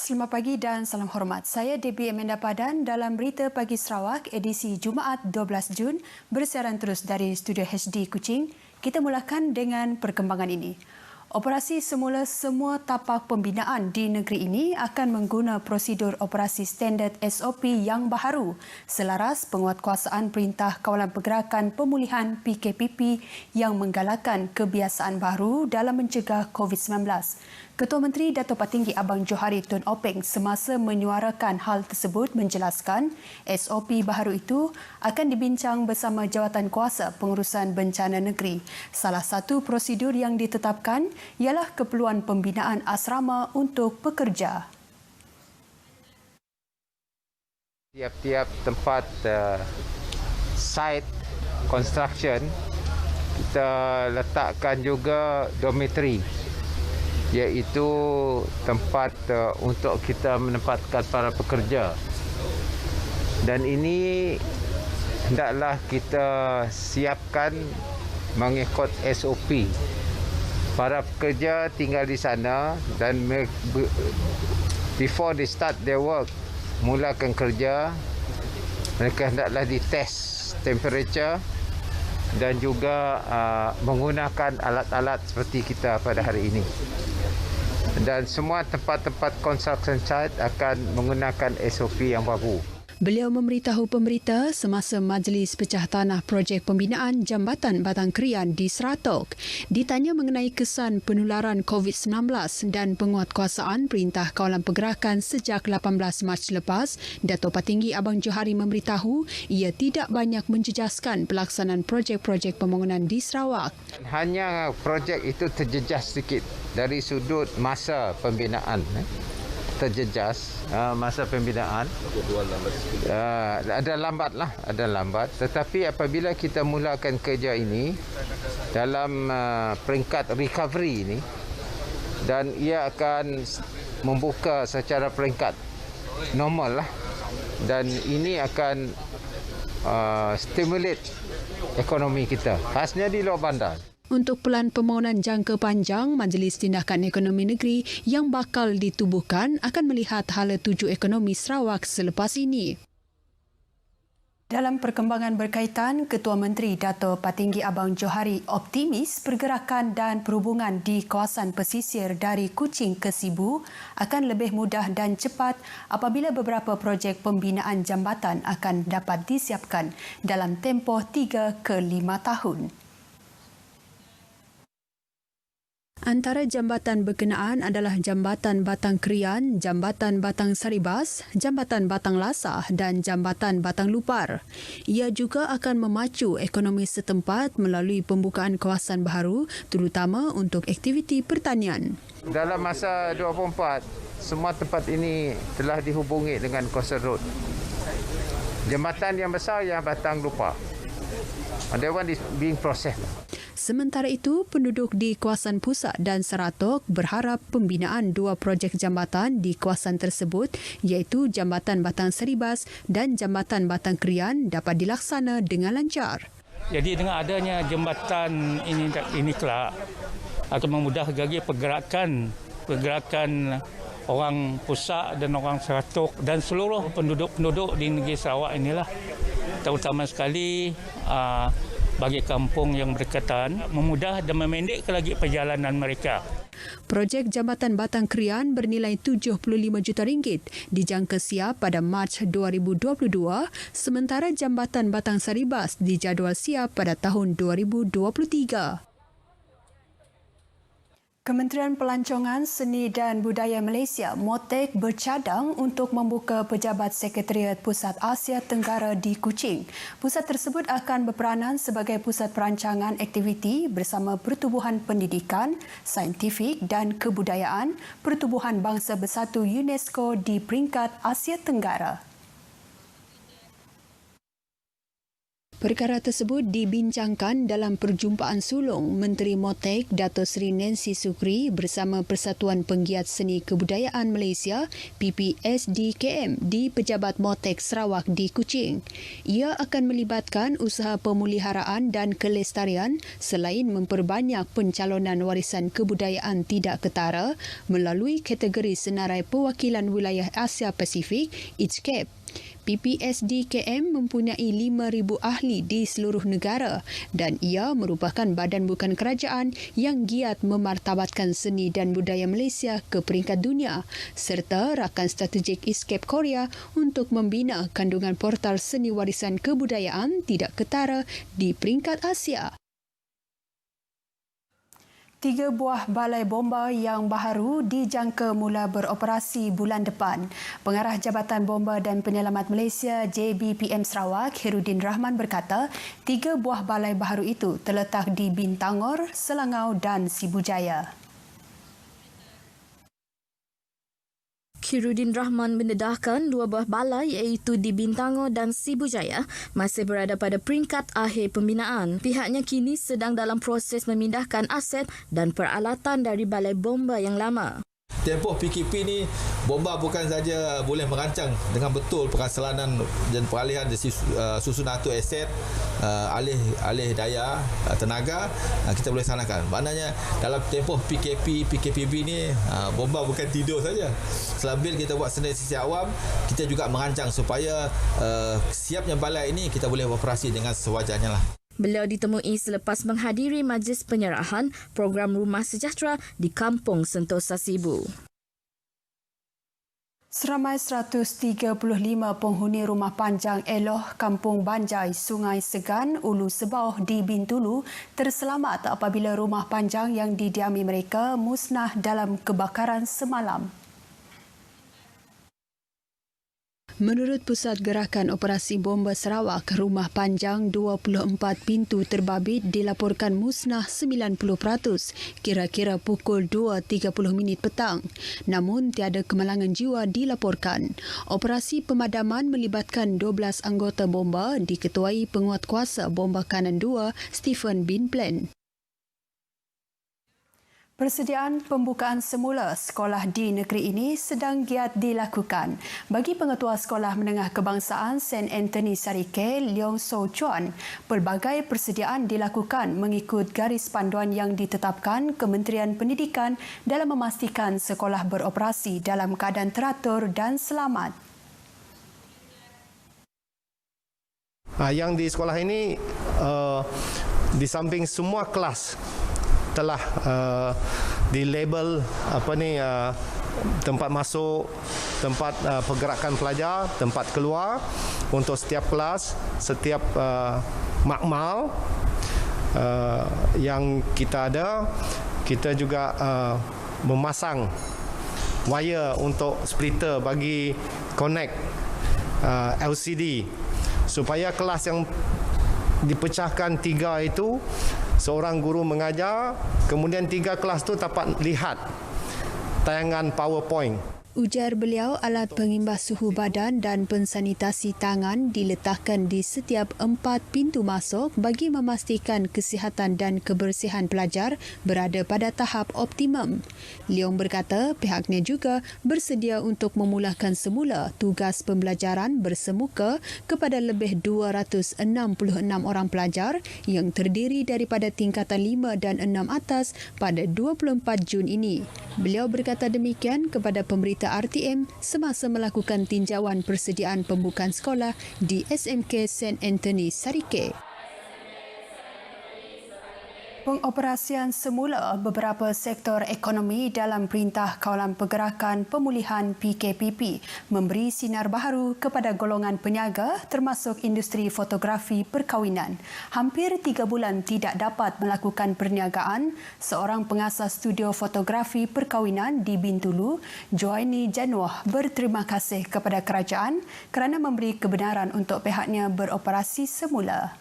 Selamat pagi dan salam hormat. Saya Debbie Amanda Padan dalam Berita Pagi Sarawak edisi Jumaat 12 Jun bersiaran terus dari Studio HD Kuching. Kita mulakan dengan perkembangan ini. Operasi semula semua tapak pembinaan di negeri ini akan mengguna prosedur operasi standard SOP yang baharu selaras penguatkuasaan Perintah Kawalan Pergerakan Pemulihan PKPP yang menggalakkan kebiasaan baru dalam mencegah COVID-19. Ketua Menteri Dato' Patinggi Abang Johari Tun Openg semasa menyuarakan hal tersebut menjelaskan SOP baharu itu akan dibincang bersama Jawatan Kuasa Pengurusan Bencana Negeri. Salah satu prosedur yang ditetapkan ialah keperluan pembinaan asrama untuk pekerja. Tiap-tiap tempat site construction kita letakkan juga dormitory, iaitu tempat untuk kita menempatkan para pekerja. Dan ini hendaklah kita siapkan mengikut SOP. Para pekerja tinggal di sana dan before they start their work, mulakan kerja, mereka hendaklah ditest temperature dan juga menggunakan alat-alat seperti kita pada hari ini. Dan semua tempat-tempat construction site akan menggunakan SOP yang baru. Beliau memberitahu pemberita semasa Majlis Pecah Tanah Projek Pembinaan Jambatan Batang Krian di Seratok. Ditanya mengenai kesan penularan COVID-19 dan penguatkuasaan Perintah Kawalan Pergerakan sejak 18 Mac lepas, Dato' Patinggi Abang Johari memberitahu ia tidak banyak menjejaskan pelaksanaan projek-projek pembangunan di Sarawak. Hanya projek itu terjejas sedikit dari sudut masa pembinaan. Terjejas masa pembinaan, ada lambat, tetapi apabila kita mulakan kerja ini dalam peringkat recovery ini, dan ia akan membuka secara peringkat normal lah, dan ini akan stimulate ekonomi kita, khasnya di luar bandar. Untuk pelan pembangunan jangka panjang, Majlis Tindakan Ekonomi Negeri yang bakal ditubuhkan akan melihat hala tuju ekonomi Sarawak selepas ini. Dalam perkembangan berkaitan, Ketua Menteri Dato' Patinggi Abang Johari optimis pergerakan dan perhubungan di kawasan pesisir dari Kuching ke Sibu akan lebih mudah dan cepat apabila beberapa projek pembinaan jambatan akan dapat disiapkan dalam tempoh 3 ke 5 tahun. Antara jambatan berkenaan adalah Jambatan Batang Krian, Jambatan Batang Saribas, Jambatan Batang Lasah dan Jambatan Batang Lupar. Ia juga akan memacu ekonomi setempat melalui pembukaan kawasan baharu terutama untuk aktiviti pertanian. Dalam masa 24, semua tempat ini telah dihubungi dengan Coastal Road. Jambatan yang besar yang Batang Lupar. That one is being processed. Sementara itu, penduduk di kawasan pusat dan Seratok berharap pembinaan 2 projek jambatan di kawasan tersebut iaitu Jambatan Batang Saribas dan Jambatan Batang Krian dapat dilaksana dengan lancar. Jadi dengan adanya jambatan ini kelak akan memudahkan lagi pergerakan orang pusat dan orang Seratok dan seluruh penduduk di negeri Sarawak inilah, terutama sekali bagi kampung yang berdekatan, memudah dan memendekkan lagi perjalanan mereka. Projek Jambatan Batang Krian bernilai RM75 juta dijangka siap pada Mac 2022, sementara Jambatan Batang Saribas dijadual siap pada tahun 2023. Kementerian Pelancongan Seni dan Budaya Malaysia MOTEK bercadang untuk membuka pejabat Sekretariat Pusat Asia Tenggara di Kuching. Pusat tersebut akan berperanan sebagai pusat perancangan aktiviti bersama Pertubuhan Pendidikan, Saintifik dan Kebudayaan Pertubuhan Bangsa Bersatu UNESCO di peringkat Asia Tenggara. Perkara tersebut dibincangkan dalam perjumpaan sulung Menteri Motek Dato' Seri Nancy Sukri bersama Persatuan Penggiat Seni Kebudayaan Malaysia PPSDKM di Pejabat Motek Sarawak di Kuching. Ia akan melibatkan usaha pemeliharaan dan kelestarian selain memperbanyak pencalonan warisan kebudayaan tidak ketara melalui kategori Senarai Perwakilan Wilayah Asia Pasifik (ICCAP). PPSDKM mempunyai 5,000 ahli di seluruh negara dan ia merupakan badan bukan kerajaan yang giat memartabatkan seni dan budaya Malaysia ke peringkat dunia serta rakan strategik ICCAP Korea untuk membina kandungan portal seni warisan kebudayaan tidak ketara di peringkat Asia. 3 buah balai bomba yang baharu dijangka mula beroperasi bulan depan. Pengarah Jabatan Bomba dan Penyelamat Malaysia JBPM Sarawak, Hirudin Rahman berkata, 3 buah balai baharu itu terletak di Bintangor, Selangau dan Sibujaya. Hirudin Rahman mendedahkan 2 buah balai iaitu di Bintangor dan Sibujaya masih berada pada peringkat akhir pembinaan. Pihaknya kini sedang dalam proses memindahkan aset dan peralatan dari balai bomba yang lama. Tempoh PKP ni, bomba bukan saja boleh merancang dengan betul peransalanan dan peralihan susunan atau aset, alih daya, tenaga, kita boleh sanakan. Maknanya dalam tempoh PKPB ni, bomba bukan tidur saja. Sambil kita buat sesi awam, kita juga merancang supaya siapnya balai ini kita boleh operasi dengan sewajarnya lah. Beliau ditemui selepas menghadiri majlis penyerahan program Rumah Sejahtera di Kampung Sentosa Sibu. Seramai 135 penghuni rumah panjang Eloh Kampung Banjai, Sungai Segan, Ulu Sebauh di Bintulu terselamat apabila rumah panjang yang didiami mereka musnah dalam kebakaran semalam. Menurut Pusat Gerakan Operasi Bomba Sarawak, rumah panjang 24 pintu terbabit dilaporkan musnah 90% kira-kira pukul 2.30 petang. Namun tiada kemalangan jiwa dilaporkan. Operasi pemadaman melibatkan 12 anggota bomba diketuai Penguatkuasa Bomba Kanan 2 Stephen bin Plan. Persediaan pembukaan semula sekolah di negeri ini sedang giat dilakukan. Bagi Pengetua Sekolah Menengah Kebangsaan St. Anthony Sarike, Leong So Chuan, pelbagai persediaan dilakukan mengikut garis panduan yang ditetapkan Kementerian Pendidikan dalam memastikan sekolah beroperasi dalam keadaan teratur dan selamat. Yang di sekolah ini, di samping semua kelas telah dilabel tempat masuk, tempat pergerakan pelajar, tempat keluar untuk setiap kelas, setiap makmal yang kita ada. Kita juga memasang wire untuk splitter bagi connect LCD supaya kelas yang dipecahkan 3 itu seorang guru mengajar, kemudian 3 kelas tu dapat lihat tayangan PowerPoint. Ujar beliau, alat pengimbas suhu badan dan pensanitasi tangan diletakkan di setiap 4 pintu masuk bagi memastikan kesihatan dan kebersihan pelajar berada pada tahap optimum. Leong berkata pihaknya juga bersedia untuk memulakan semula tugas pembelajaran bersemuka kepada lebih 266 orang pelajar yang terdiri daripada tingkatan 5 dan 6 atas pada 24 Jun ini. Beliau berkata demikian kepada pemberita RTM semasa melakukan tinjauan persediaan pembukaan sekolah di SMK St. Anthony Sarike. Pengoperasian semula beberapa sektor ekonomi dalam Perintah Kawalan Pergerakan Pemulihan PKPP memberi sinar baharu kepada golongan peniaga termasuk industri fotografi perkahwinan. Hampir 3 bulan tidak dapat melakukan perniagaan, seorang pengasas studio fotografi perkahwinan di Bintulu, Joaini Januah, berterima kasih kepada kerajaan kerana memberi kebenaran untuk pihaknya beroperasi semula.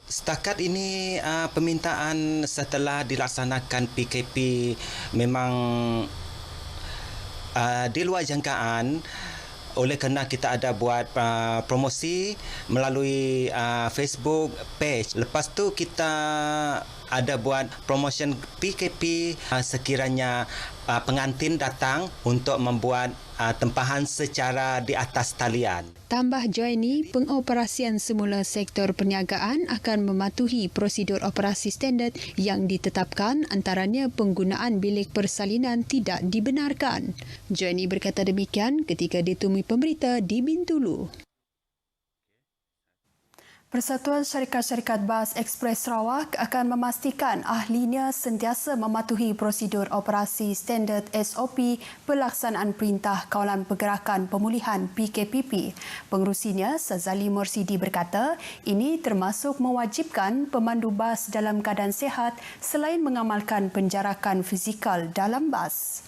Setakat ini permintaan setelah dilaksanakan PKP memang di luar jangkaan. oleh kerana kita ada buat promosi melalui Facebook page. Lepas tu kita ada buat promotion PKP sekiranya pengantin datang untuk membuat tempahan secara di atas talian. Tambah Joini, pengoperasian semula sektor perniagaan akan mematuhi prosedur operasi standard yang ditetapkan, antaranya penggunaan bilik persalinan tidak dibenarkan. Joini berkata demikian ketika ditemui pemberita di Bintulu. Persatuan Syarikat-Syarikat Bas Ekspres Sarawak akan memastikan ahlinya sentiasa mematuhi prosedur operasi standard SOP pelaksanaan Perintah Kawalan Pergerakan Pemulihan PKPP. Pengerusinya, Sazali Morsidi berkata, ini termasuk mewajibkan pemandu bas dalam keadaan sihat selain mengamalkan penjarakan fizikal dalam bas.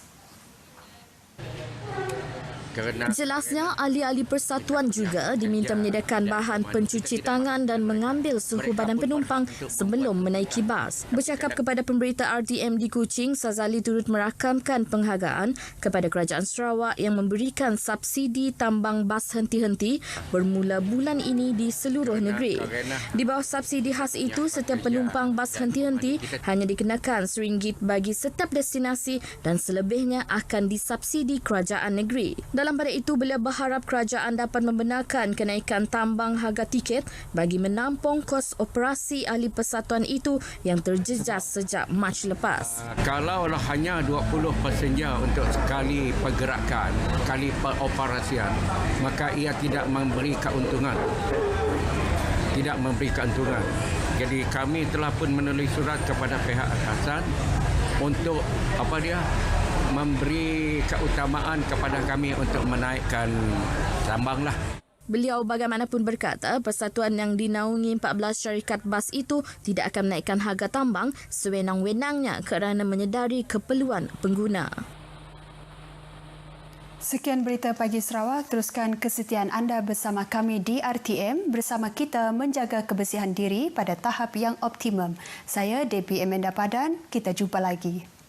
Jelasnya, ahli-ahli persatuan juga diminta menyediakan bahan pencuci tangan dan mengambil suhu badan penumpang sebelum menaiki bas. Bercakap kepada pemberita RTM di Kuching, Sazali turut merakamkan penghargaan kepada Kerajaan Sarawak yang memberikan subsidi tambang bas henti-henti bermula bulan ini di seluruh negeri. Di bawah subsidi khas itu, setiap penumpang bas henti-henti hanya dikenakan RM1 bagi setiap destinasi dan selebihnya akan disubsidi kerajaan negeri. Dalam pada itu, beliau berharap kerajaan dapat membenarkan kenaikan tambang harga tiket bagi menampung kos operasi ahli persatuan itu yang terjejas sejak Mac lepas. Kalaulah hanya 20 passenger untuk sekali pergerakan, sekali peroperasian, maka ia tidak memberi keuntungan. Tidak memberi keuntungan. Jadi kami telah pun menulis surat kepada pihak atasan untuk memberi keutamaan kepada kami untuk menaikkan tambang lah. Beliau bagaimanapun berkata, persatuan yang dinaungi 14 syarikat bas itu tidak akan menaikkan harga tambang sewenang-wenangnya kerana menyedari keperluan pengguna. Sekian berita Pagi Sarawak. Teruskan kesetiaan anda bersama kami di RTM. Bersama kita menjaga kebersihan diri pada tahap yang optimum. Saya Debbie Amanda Padan. Kita jumpa lagi.